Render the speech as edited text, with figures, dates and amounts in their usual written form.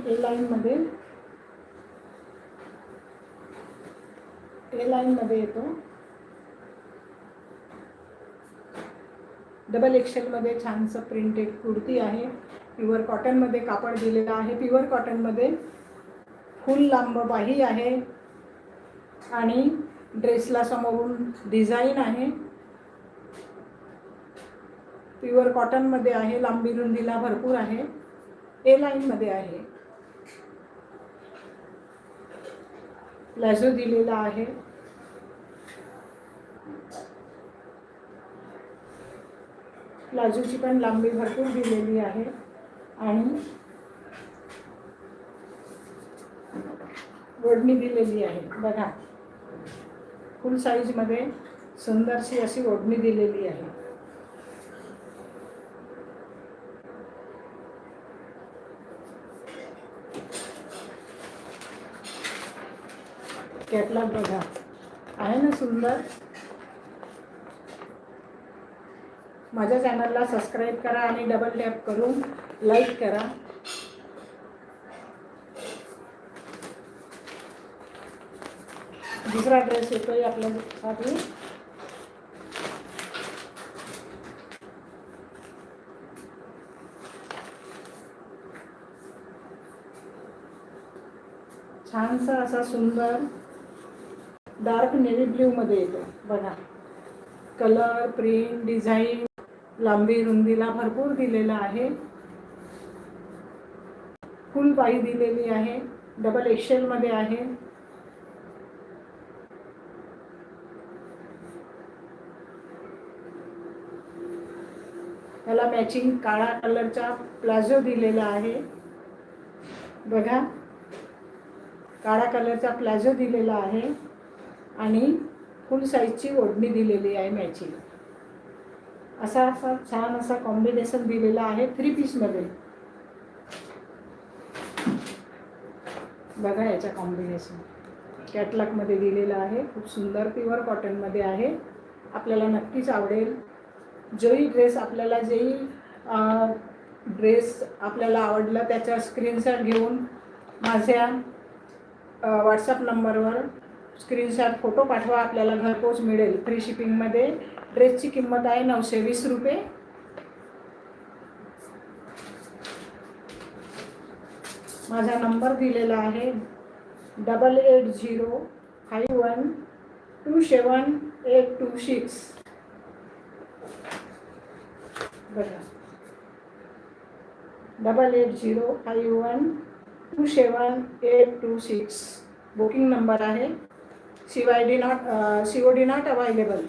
ए लाईनमध्ये येतो. डबल एक्सेलमध्ये छानसं प्रिंटेड कुर्ती आहे. प्युअर कॉटनमध्ये कापड दिलेलं आहे. प्युअर कॉटनमध्ये फुल लांब बाही आहे आणि ड्रेसला समोरून डिझाईन आहे. प्युअर कॉटनमध्ये आहे. लांबी रुंदीला भरपूर आहे. ए लाईनमध्ये आहे. प्लाझो दिलेला आहे. प्लाझोची पण लांबी भरपूर दिलेली आहे आणि ओढणी दिलेली आहे. बघा, फुल साईजमध्ये सुंदरशी अशी ओढणी दिलेली आहे. कॅटलॉग बघा, आहे ना सुंदर. माझ्या चॅनलला सबस्क्राईब करा आणि डबल टॅप करून लाईक करा. दुसरा ड्रेस येतोय आपल्यासाठी. छानसा असा सुंदर डार्क नेव्ही ब्ल्यूमध्ये येतो. बघा, कलर, प्रिंट, डिझाईन, लांबी रुंदीला भरपूर दिलेला आहे. फुल बाही दिलेली आहे. डबल एक्सेलमध्ये आहे. त्याला मॅचिंग काळा कलरचा प्लाझो दिलेला आहे. बघा, काळा कलरचा प्लाझो दिलेला आहे आणि फुल साईजची ओढणी दिलेली आहे मॅचिंग. असा छान असा कॉम्बिनेशन दिलेला आहे 3 पीसमध्ये. बघा याचा कॉम्बिनेशन कॅटलॉगमध्ये दिलेला आहे. खूप सुंदर प्युअर कॉटनमध्ये आहे. आपल्याला नक्कीच आवडेल. जेही ड्रेस आपल्याला आवडला त्याचा स्क्रीनशॉट घेऊन माझ्या व्हॉट्सअप नंबरवर स्क्रीनशॉट फोटो पाठवा. आपल्याला घरपोच मिळेल फ्री शिपिंगमध्ये. ड्रेसची किंमत आहे 920 रुपये. माझा नंबर दिलेला आहे 8805127826. बघा, 8805127826 बुकिंग नंबर आहे. COD not available.